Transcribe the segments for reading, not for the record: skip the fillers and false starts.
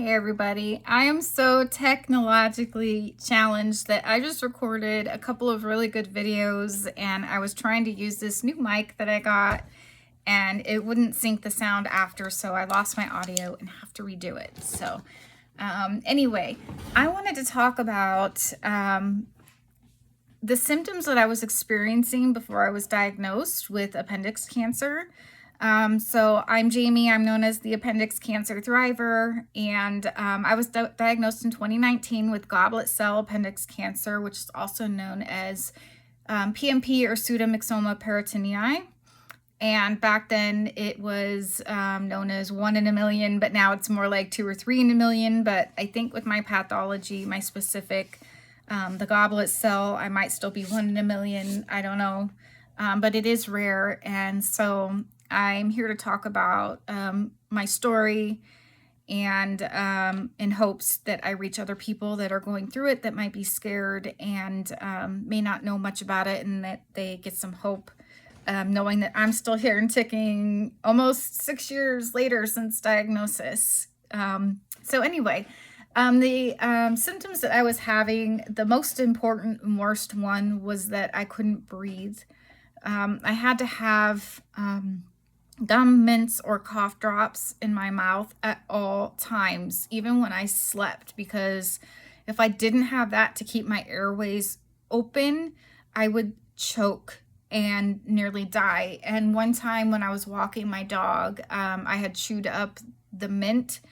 Hey everybody, I am so technologically challenged that I just recorded a couple of really good videos and I was trying to use this new mic that I got and it wouldn't sync the sound after, so I lost my audio and have to redo it. So anyway, I wanted to talk about the symptoms that I was experiencing before I was diagnosed with appendix cancer. So I'm Jamie, I'm known as the appendix cancer thriver, and I was diagnosed in 2019 with goblet cell appendix cancer, which is also known as PMP or Pseudomyxoma Peritonei. And back then it was known as 1 in a million, but now it's more like 2 or 3 in a million. But I think with my pathology, my specific, the goblet cell, I might still be 1 in a million. I don't know, but it is rare. And so I'm here to talk about my story and in hopes that I reach other people that are going through it that might be scared and may not know much about it, and that they get some hope knowing that I'm still here and ticking almost 6 years later since diagnosis. So anyway, the symptoms that I was having, the most important and worst one was that I couldn't breathe. I had to have gum, mints, or cough drops in my mouth at all times, even when I slept, because if I didn't have that to keep my airways open, I would choke and nearly die. And one time when I was walking my dog, I had chewed up the mint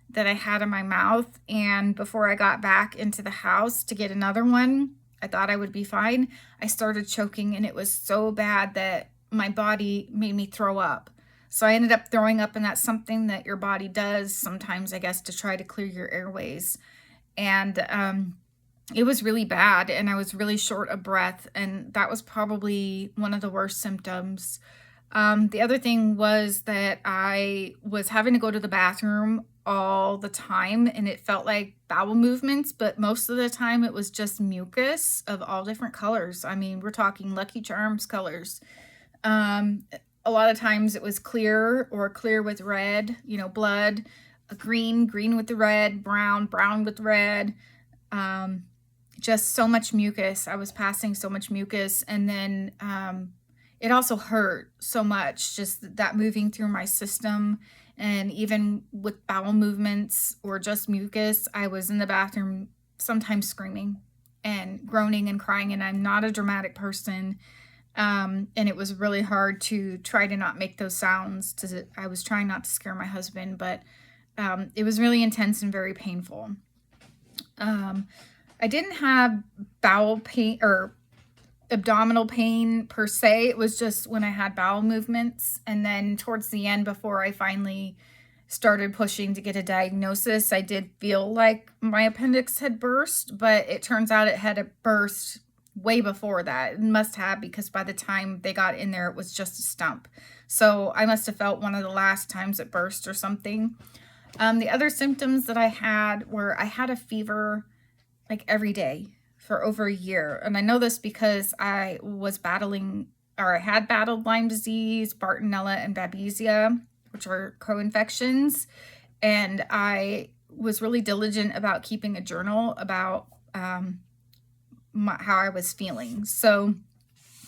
that I had in my mouth, and before I got back into the house to get another one, I thought I would be fine. I started choking, and it was so bad that my body made me throw up. So I ended up throwing up, and that's something that your body does sometimes, I guess, to try to clear your airways. And it was really bad, and I was really short of breath, and that was probably one of the worst symptoms. The other thing was that I was having to go to the bathroom all the time, and it felt like bowel movements, but most of the time it was just mucus of all different colors. I mean, we're talking Lucky Charms colors. A lot of times it was clear or clear with red, blood, green with the red, brown with red. Just so much mucus. I was passing so much mucus, and then it also hurt so much, just that moving through my system. And even with bowel movements or just mucus, I was in the bathroom sometimes screaming and groaning and crying, and I'm not a dramatic person. And it was really hard to try to not make those sounds. I was trying not to scare my husband, but it was really intense and very painful. I didn't have bowel pain or abdominal pain per se. It was just when I had bowel movements. And then towards the end, before I finally started pushing to get a diagnosis, I did feel like my appendix had burst, but it turns out it had burst way before that. It must have, because by the time they got in there, it was just a stump. So I must have felt one of the last times it burst or something. The other symptoms that I had were I had a fever like every day for over a year. And I know this because I was battling, or I had battled Lyme disease, Bartonella, and Babesia, which are co-infections. And I was really diligent about keeping a journal about how I was feeling. So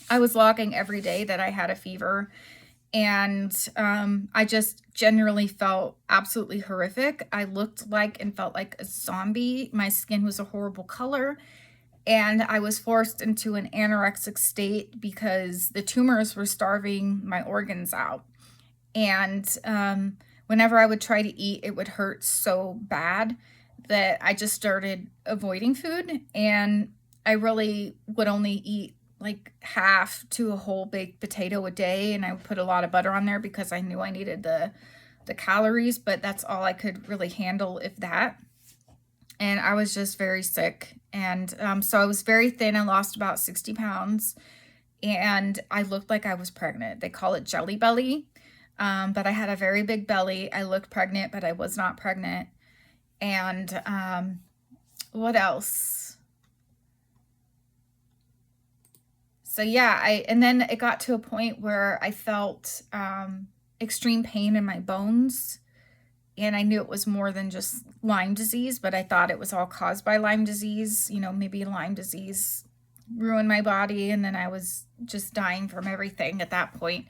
I was logging every day that I had a fever, and I just generally felt absolutely horrific. I looked like and felt like a zombie. My skin was a horrible color, and I was forced into an anorexic state because the tumors were starving my organs out. And whenever I would try to eat, it would hurt so bad that I just started avoiding food, and I really would only eat like half to a whole baked potato a day, and I would put a lot of butter on there because I knew I needed the calories, but that's all I could really handle, if that. And I was just very sick, and so I was very thin. I lost about 60 pounds, and I looked like I was pregnant. They call it jelly belly, but I had a very big belly. I looked pregnant, but I was not pregnant. And what else? So yeah, and then it got to a point where I felt extreme pain in my bones, and I knew it was more than just Lyme disease, but I thought it was all caused by Lyme disease. You know, maybe Lyme disease ruined my body, and then I was just dying from everything at that point.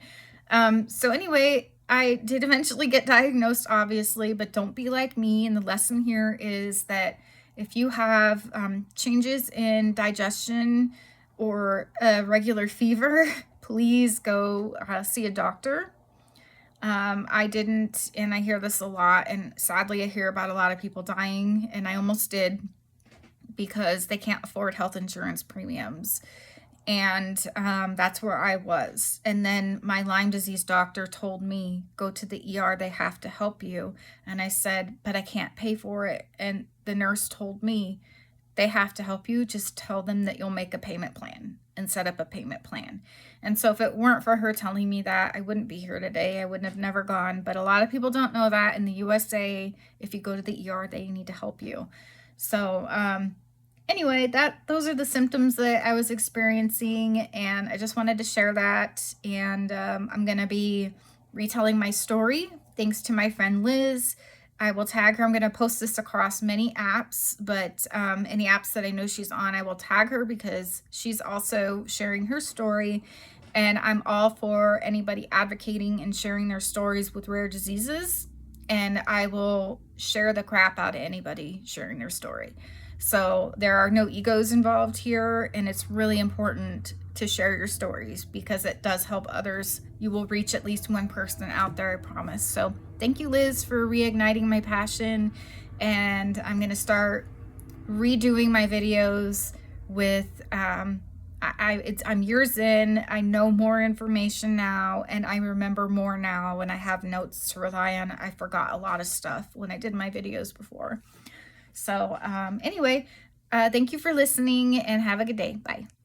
So anyway, I did eventually get diagnosed, obviously, but don't be like me. And the lesson here is that if you have changes in digestion or a regular fever, please go see a doctor. I didn't, and I hear this a lot, and sadly I hear about a lot of people dying, and I almost did because they can't afford health insurance premiums. And that's where I was. And then my Lyme disease doctor told me, go to the ER, they have to help you. And I said, but I can't pay for it. And the nurse told me, they have to help you, just tell them that you'll make a payment plan and set up a payment plan. And so if it weren't for her telling me that, I wouldn't be here today. I wouldn't have never gone. But a lot of people don't know that in the USA, if you go to the ER, they need to help you. So anyway, those are the symptoms that I was experiencing, and I just wanted to share that. And I'm going to be retelling my story thanks to my friend Liz. I will tag her. I'm going to post this across many apps, but any apps that I know she's on, I will tag her because she's also sharing her story. And I'm all for anybody advocating and sharing their stories with rare diseases. And I will share the crap out of anybody sharing their story. So there are no egos involved here, and it's really important to share your stories because it does help others. You will reach at least one person out there, I promise. So thank you, Liz, for reigniting my passion, and I'm going to start redoing my videos with I'm years in. I know more information now, and I remember more now, and I have notes to rely on. I forgot a lot of stuff when I did my videos before. So anyway, thank you for listening, and have a good day. Bye.